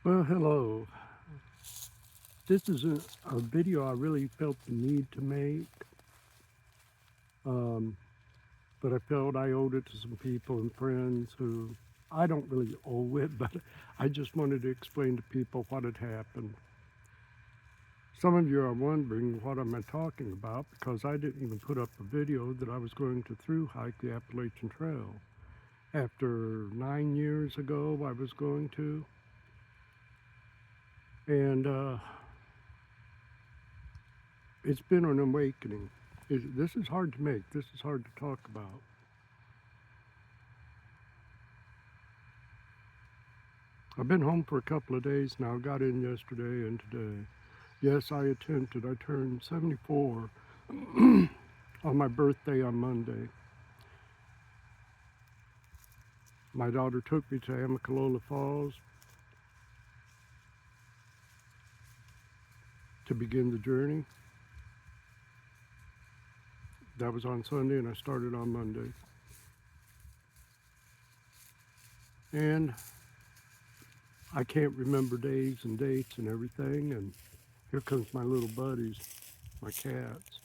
Well, hello. This is a video I really felt the need to make, um, but I felt I owed it to some people and friends who I don't really owe it, but I just wanted to explain to people what had happened. Some of you are wondering what am I talking about because I didn't even put up a video that I was going to through hike the Appalachian Trail. After 9 years ago, I was going to, and it's been an awakening. This is hard to make. This is hard to talk about. I've been home for a couple of days now. Got in yesterday and today. Yes, I attempted. I turned 74 on my birthday on Monday. My daughter took me to Amicalola Falls to begin the journey. That was on Sunday, and I started on Monday. And I can't remember days and dates and everything. And here comes my little buddies, my cats.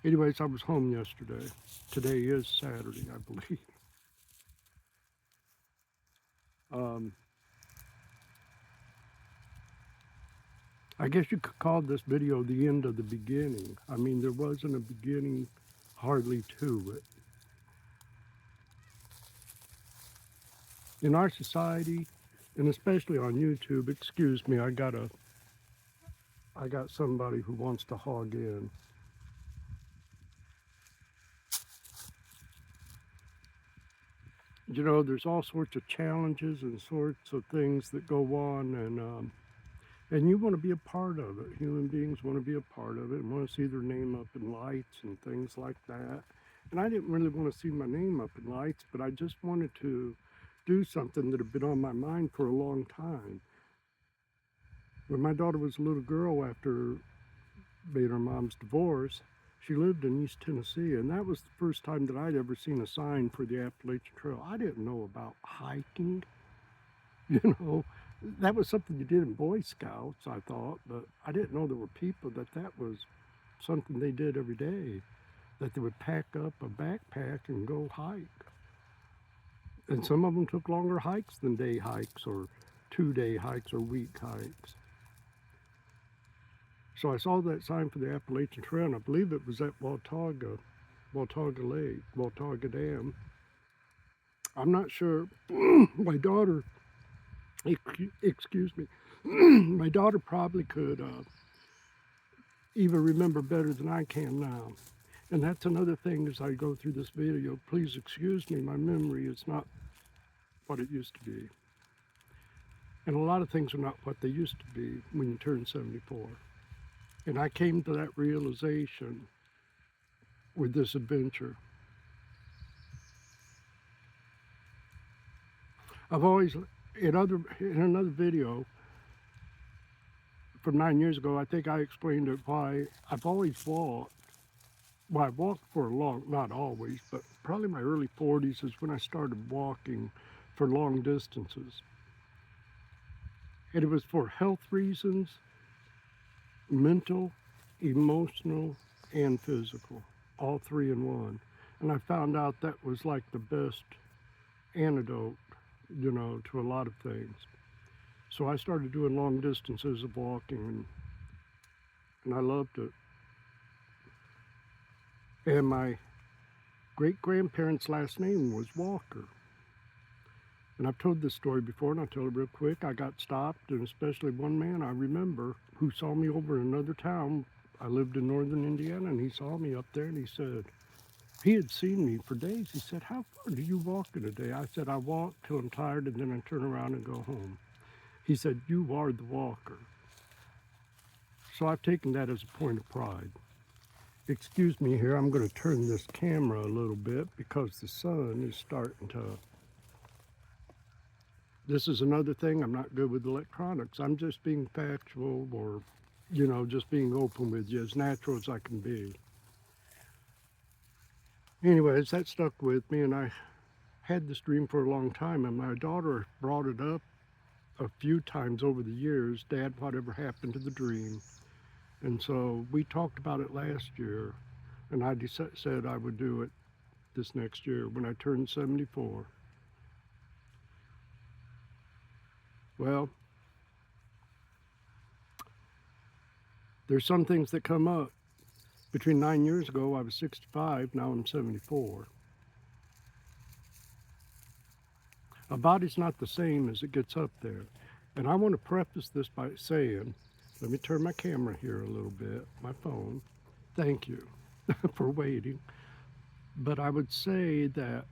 Anyways, I was home yesterday. Today is Saturday, I believe. Um, I guess you could call this video the end of the beginning. I mean, there wasn't a beginning hardly to it. In our society, and especially on YouTube, excuse me, I got somebody who wants to hog in. You know, there's all sorts of challenges and sorts of things that go on, and you want to be a part of it. Human beings want to be a part of it and want to see their name up in lights and things like that. And I didn't really want to see my name up in lights, but I just wanted to do something that had been on my mind for a long time. When my daughter was a little girl, after being her mom's divorce, she lived in East Tennessee, and that was the first time that I'd ever seen a sign for the Appalachian Trail. I didn't know about hiking, you know. That was something you did in Boy Scouts, I thought, but I didn't know there were people that was something they did every day, that they would pack up a backpack and go hike. And some of them took longer hikes than day hikes or 2-day hikes or week hikes. So I saw that sign for the Appalachian Trail, and I believe it was at Watauga Lake, Watauga Dam. I'm not sure. My daughter, excuse me, my daughter probably could even remember better than I can now. And that's another thing as I go through this video. Please excuse me, my memory is not what it used to be. And a lot of things are not what they used to be when you turn 74. And I came to that realization with this adventure. I've always, in another video from 9 years ago, I think I explained it why I've always walked. Well, I walked for a long, not always, but probably my early 40s is when I started walking for long distances. And it was for health reasons, mental, emotional, and physical, all three in one. And I found out that was like the best antidote, you know, to a lot of things. So I started doing long distances of walking, and I loved it. And my great-grandparents' last name was Walker. And I've told this story before, and I'll tell it real quick. I got stopped, and especially one man I remember who saw me over in another town. I lived in northern Indiana, and he saw me up there, and he said, he had seen me for days. He said, "How far do you walk in a day?" I said, "I walk till I'm tired, and then I turn around and go home." He said, "You are the walker." So I've taken that as a point of pride. Excuse me here, I'm going to turn this camera a little bit because the sun is starting to... This is another thing, I'm not good with electronics. I'm just being factual, or, you know, just being open with you, as natural as I can be. Anyways, that stuck with me, and I had this dream for a long time, and my daughter brought it up a few times over the years. Dad, whatever happened to the dream? And so we talked about it last year, and I said I would do it this next year when I turned 74. Well, there's some things that come up. Between 9 years ago, I was 65, now I'm 74. A body's not the same as it gets up there. And I want to preface this by saying, let me turn my camera here a little bit, my phone. Thank you for waiting. But I would say that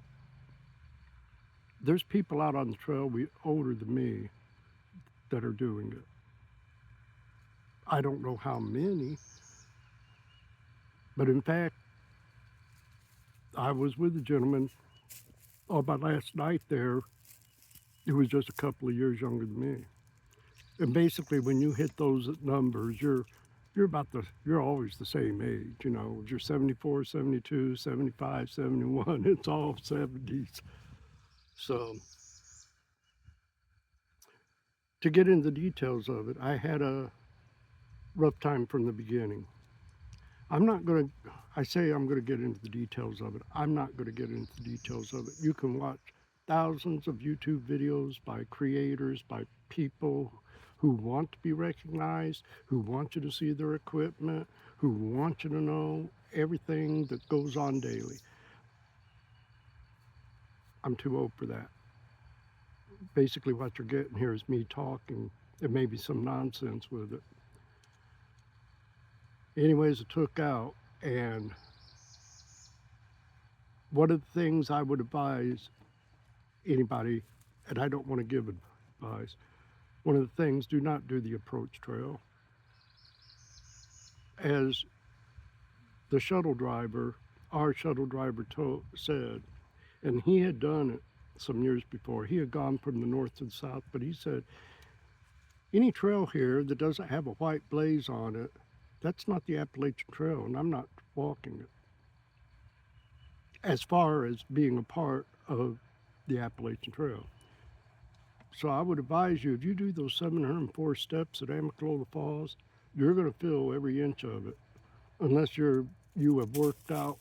there's people out on the trail older than me that are doing it. I don't know how many, but in fact, I was with a gentleman on my last night there who was just a couple of years younger than me. And basically, when you hit those numbers, you're always the same age, you know. If you're 74, 72, 75, 71, it's all 70s. So to get into the details of it, I had a rough time from the beginning. I say I'm going to get into the details of it. I'm not going to get into the details of it. You can watch thousands of YouTube videos by creators, by people who want to be recognized, who want you to see their equipment, who want you to know everything that goes on daily. I'm too old for that. Basically what you're getting here is me talking and maybe some nonsense with it. Anyways, it took out, and one of the things I would advise anybody, and I don't want to give advice, one of the things, do not do the approach trail. As the shuttle driver, our shuttle driver said, and he had done it some years before. He had gone from the north to the south, but he said, any trail here that doesn't have a white blaze on it, that's not the Appalachian Trail, and I'm not walking it. As far as being a part of the Appalachian Trail. So I would advise you, if you do those 704 steps at Amicalola Falls, you're going to feel every inch of it, unless you have worked out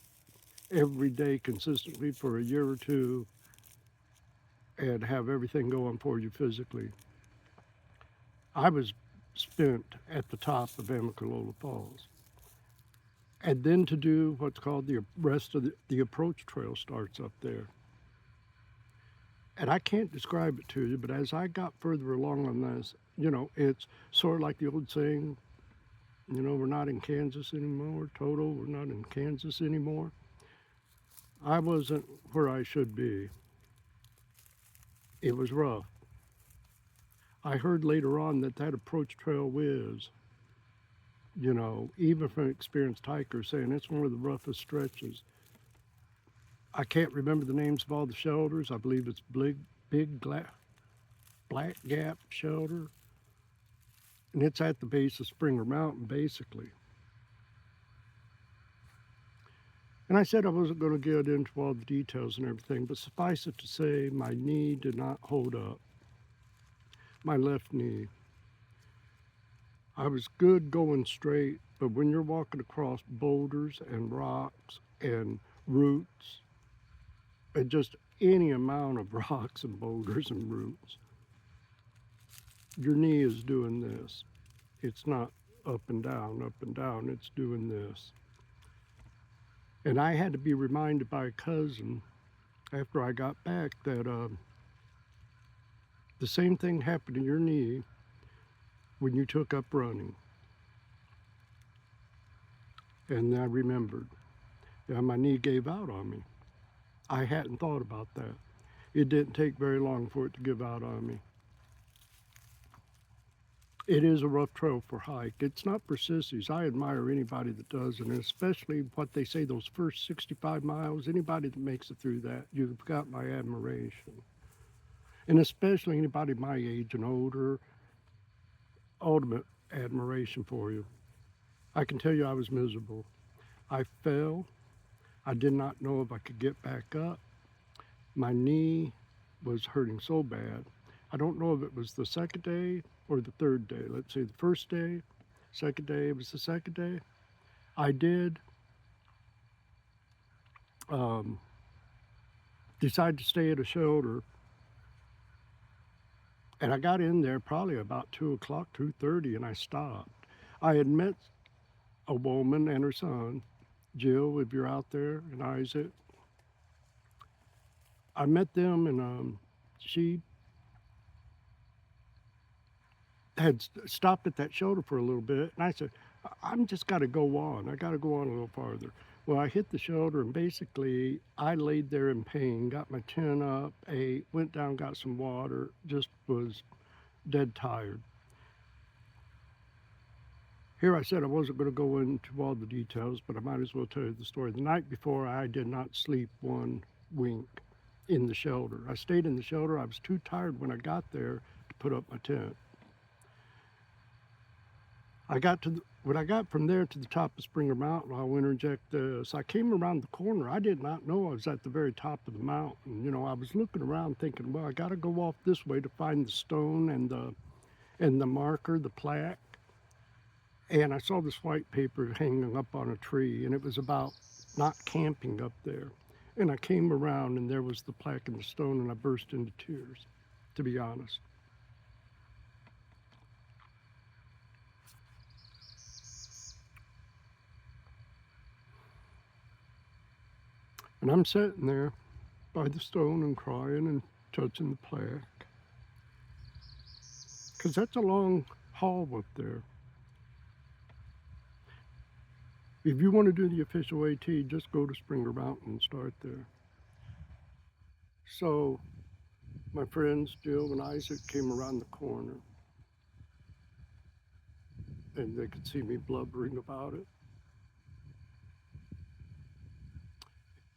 every day consistently for a year or two and have everything going for you physically. I was spent at the top of Amicalola Falls. And then to do what's called the rest of the approach trail starts up there. And I can't describe it to you, but as I got further along on this, you know, it's sort of like the old saying, you know, we're not in Kansas anymore, Toto, we're not in Kansas anymore. I wasn't where I should be. It was rough. I heard later on that approach trail is, you know, even from experienced hikers saying it's one of the roughest stretches. I can't remember the names of all the shelters. I believe it's Black Gap Shelter. And it's at the base of Springer Mountain, basically. And I said I wasn't going to get into all the details and everything, but suffice it to say, my knee did not hold up. My left knee. I was good going straight, but when you're walking across boulders and rocks and roots, and just any amount of rocks and boulders and roots, your knee is doing this. It's not up and down, it's doing this. And I had to be reminded by a cousin after I got back that the same thing happened to your knee when you took up running. And I remembered, yeah, my knee gave out on me. I hadn't thought about that. It didn't take very long for it to give out on me. It is a rough trail for hike. It's not for sissies. I admire anybody that does, and especially what they say, those first 65 miles, anybody that makes it through that, you've got my admiration. And especially anybody my age and older, ultimate admiration for you. I can tell you I was miserable. I fell. I did not know if I could get back up. My knee was hurting so bad. I don't know if it was the second day or the third day. Let's say the first day, second day, it was the second day. I did um, decide to stay at a shelter, and I got in there probably about 2 o'clock, 2:30, and I stopped. I had met a woman and her son, Jill, if you're out there, and Isaac. I met them, and she had stopped at that shelter for a little bit, and I said, I'm just got to go on. I got to go on a little farther. Well, I hit the shelter, and basically I laid there in pain, got my tent up, ate, went down, got some water, just was dead tired. Here I said I wasn't going to go into all the details, but I might as well tell you the story. The night before, I did not sleep one wink in the shelter. I stayed in the shelter. I was too tired when I got there to put up my tent. When I got from there to the top of Springer Mountain, I'll interject this. I came around the corner. I did not know I was at the very top of the mountain. You know, I was looking around thinking, well, I got to go off this way to find the stone and the marker, the plaque. And I saw this white paper hanging up on a tree, and it was about not camping up there. And I came around, and there was the plaque and the stone, and I burst into tears, to be honest. And I'm sitting there by the stone and crying and touching the plaque. Because that's a long haul up there. If you want to do the official AT, just go to Springer Mountain and start there. So my friends Jill and Isaac came around the corner, and they could see me blubbering about it.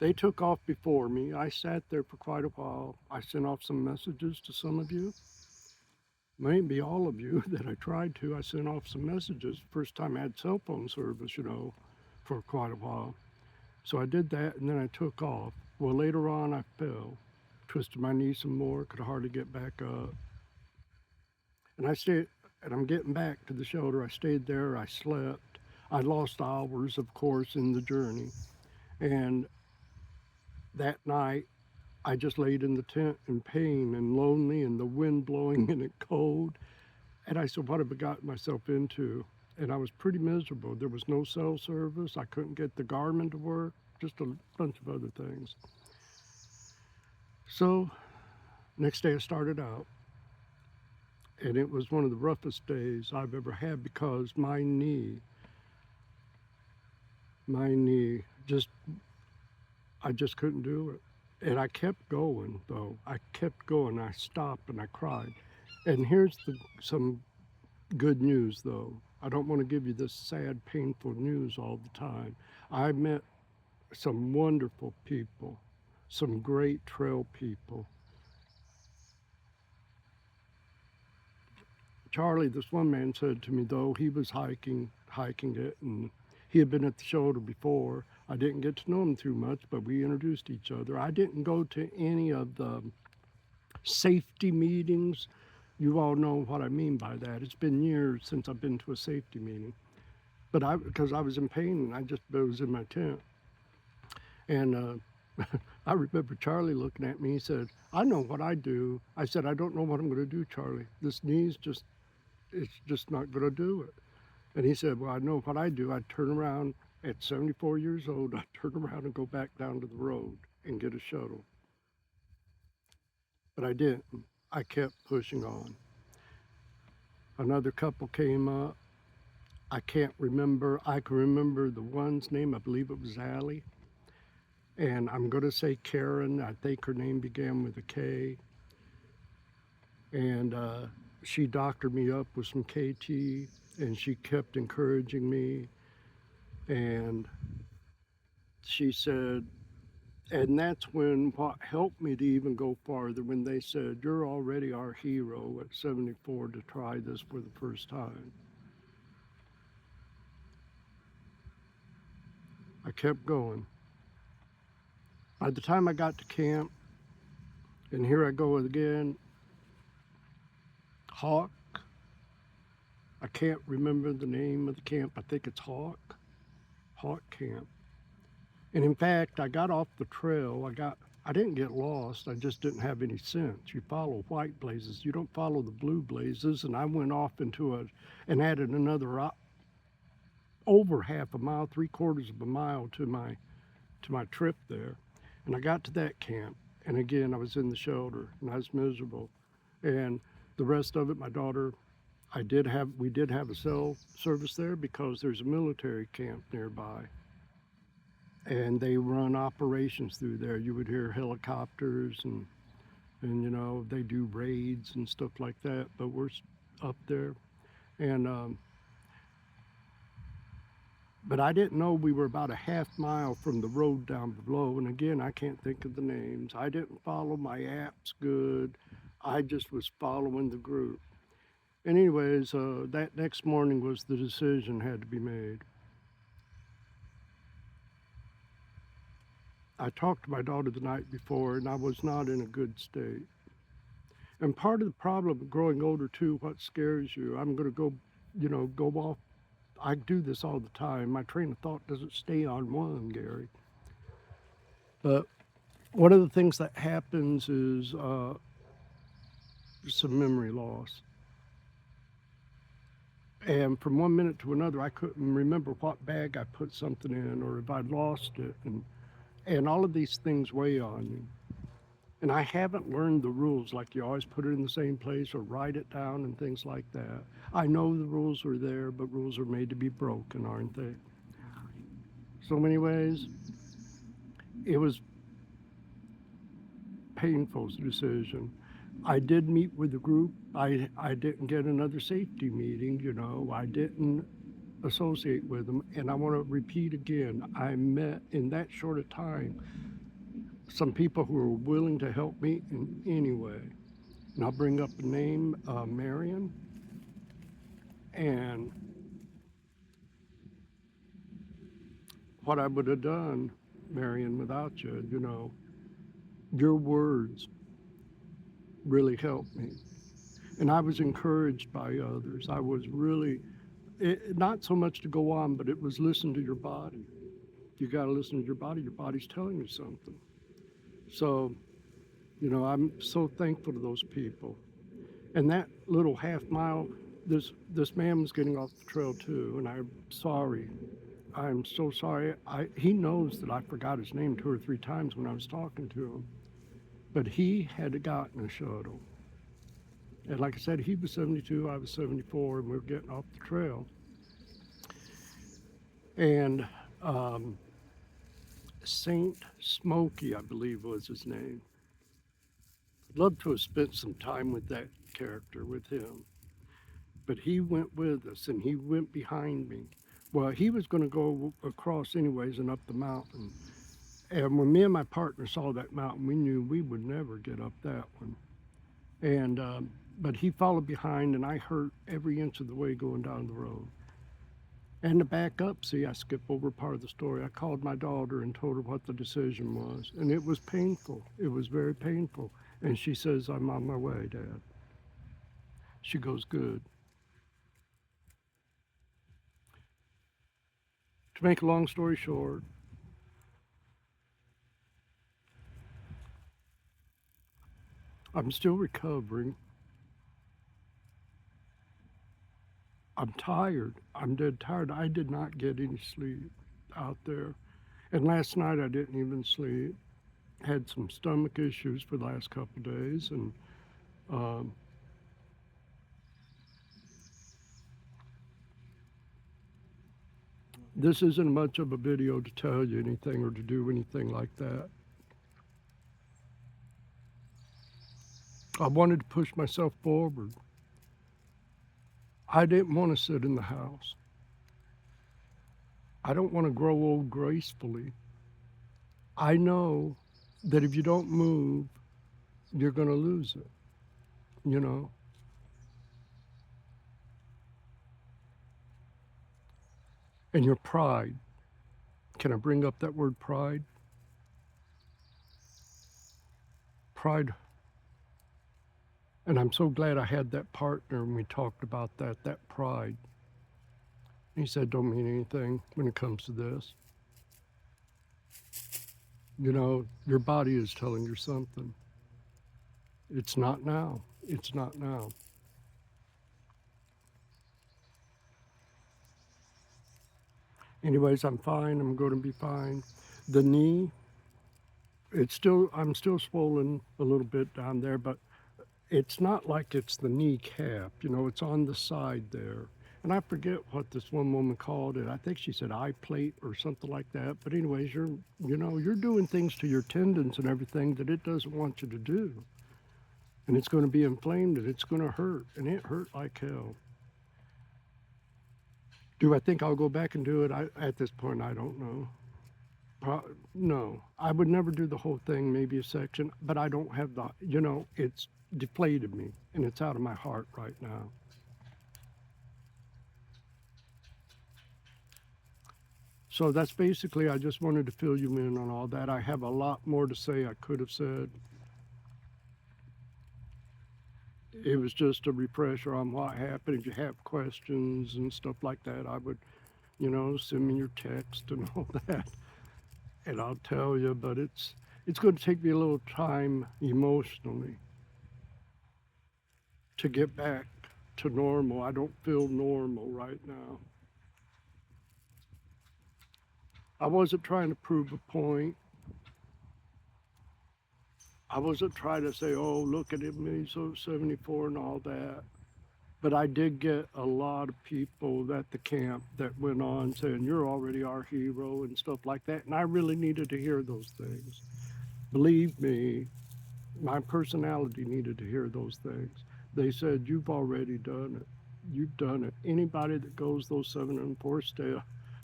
They took off before me. I sat there for quite a while. I sent off some messages to some of you, maybe all of you that I tried to. I sent off some messages. First time I had cell phone service, you know, for quite a while. So I did that, and then I took off. Well, later on, I fell, twisted my knee some more, could hardly get back up. And I'm getting back to the shelter. I stayed there, I slept. I lost hours, of course, in the journey. And that night, I just laid in the tent in pain and lonely and the wind blowing and it cold. And I said, what have I gotten myself into? And I was pretty miserable. There was no cell service. I couldn't get the Garmin to work, just a bunch of other things. So next day I started out, and it was one of the roughest days I've ever had because my knee I just couldn't do it. And I kept going, though. I kept going. I stopped and I cried. And here's some good news, though. I don't want to give you this sad, painful news all the time. I met some wonderful people, some great trail people. Charlie, this one man said to me, though, he was hiking it, and he had been at the shoulder before. I didn't get to know him too much, but we introduced each other. I didn't go to any of the safety meetings. You all know what I mean by that. It's been years since I've been to a safety meeting. But because I was in pain, and I was in my tent. And I remember Charlie looking at me. He said, I know what I do. I said, I don't know what I'm going to do, Charlie. This knee's it's just not going to do it. And he said, well, I know what I do. I turn around at 74 years old. I turn around and go back down to the road and get a shuttle. But I didn't. I kept pushing on. Another couple came up. I can't remember. I can remember the one's name. I believe it was Allie. And I'm going to say Karen. I think her name began with a K. And she doctored me up with some KT, and she kept encouraging me. And she said, and that's when what helped me to even go farther, when they said, you're already our hero at 74 to try this for the first time. I kept going. By the time I got to camp, And here I go again. Hawk. I can't remember the name of the camp. I think it's Hawk Camp. And in fact, I got off the trail. I didn't get lost. I just didn't have any sense. You follow white blazes. You don't follow the blue blazes. And I went off and added another over half a mile, 3/4 of a mile to my trip there. And I got to that camp. And again, I was in the shelter and I was miserable. And the rest of it, my daughter, we did have a cell service there because there's a military camp nearby. And they run operations through there. You would hear helicopters and you know, they do raids and stuff like that. But we're up there. And, but I didn't know we were about a half mile from the road down below. And again, I can't think of the names. I didn't follow my apps good. I just was following the group. And anyways, that next morning was the decision had to be made. I talked to my daughter the night before, and I was not in a good state. And part of the problem of growing older too, what scares you, I'm going to go off. I do this all the time. My train of thought doesn't stay on one, Gary. But one of the things that happens is some memory loss. And from one minute to another, I couldn't remember what bag I put something in or if I'd lost it. And all of these things weigh on you. And I haven't learned the rules, like you always put it in the same place or write it down and things like that. I know the rules are there, but rules are made to be broken, aren't they? So many ways, it was painful decision. I did meet with the group. I didn't get another safety meeting, you know. I didn't associate with them. And I want to repeat again, I met in that short a time some people who were willing to help me in any way. And I'll bring up a name, Marion. And what I would have done, Marion, without you, you know, your words really helped me. And I was encouraged by others. I was really, not so much to go on, but it was listen to your body. You got to listen to your body. Your body's telling you something. So, you know, I'm so thankful to those people. And that little half mile, this man was getting off the trail too, and I'm sorry. I'm so sorry. He knows that I forgot his name 2 or 3 times when I was talking to him. But he had gotten a shuttle. And like I said, he was 72, I was 74, and we were getting off the trail. And Saint Smokey, I believe was his name. I'd love to have spent some time with that character, with him. But he went with us, and he went behind me. Well, he was going to go across anyways and up the mountain. And when me and my partner saw that mountain, we knew we would never get up that one. And but he followed behind, and I hurt every inch of the way going down the road. And to back up, see, I skip over part of the story. I called my daughter and told her what the decision was. And it was painful. It was very painful. And she says, I'm on my way, Dad. She goes, good. To make a long story short, I'm still recovering. I'm tired. I'm dead tired. I did not get any sleep out there. And last night I didn't even sleep. Had some stomach issues for the last couple of days. And this isn't much of a video to tell you anything or to do anything like that. I wanted to push myself forward. I didn't want to sit in the house. I don't want to grow old gracefully. I know that if you don't move, you're going to lose it, you know. And your pride. Can I bring up that word pride? Pride And I'm so glad I had that partner and we talked about that pride. He said, don't mean anything when it comes to this. You know, your body is telling you something. It's not now. It's not now. Anyways, I'm fine. I'm going to be fine. The knee, I'm still swollen a little bit down there, but it's not like it's the kneecap. You know, it's on the side there. And I forget what this one woman called it. I think she said eye plate or something like that. But anyways, you're doing things to your tendons and everything that it doesn't want you to do. And it's going to be inflamed and it's going to hurt. And it hurt like hell. Do I think I'll go back and do it? At this point, I don't know. No, I would never do the whole thing, maybe a section, but I don't have it's deflated me and it's out of my heart right now. So that's basically, I just wanted to fill you in on all that. I have a lot more to say I could have said. It was just a refresher on what happened. If you have questions and stuff like that, I would, send me your text and all that. And I'll tell you, but it's going to take me a little time emotionally to get back to normal. I don't feel normal right now. I wasn't trying to prove a point. I wasn't trying to say, oh, look at him, he's so 74 and all that. But I did get a lot of people at the camp that went on saying, you're already our hero and stuff like that. And I really needed to hear those things. Believe me, my personality needed to hear those things. They said, you've already done it. You've done it. Anybody that goes those 704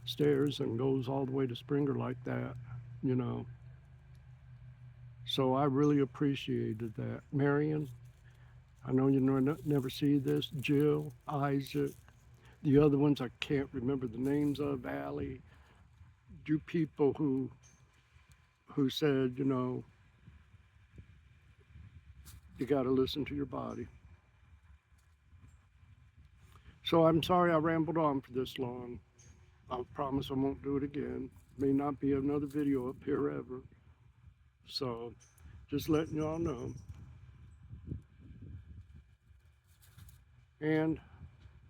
stairs and goes all the way to Springer like that, you know. So I really appreciated that. Marion, I know you never see this. Jill, Isaac, the other ones I can't remember the names of, Allie, you people who said, you got to listen to your body. So I'm sorry I rambled on for this long. I promise I won't do it again. May not be another video up here ever. So just letting y'all know. And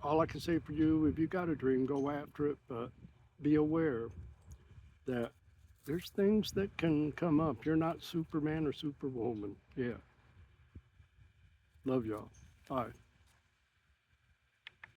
all I can say for you, if you got a dream, go after it, but be aware that there's things that can come up. You're not Superman or Superwoman. Yeah. Love y'all. Bye.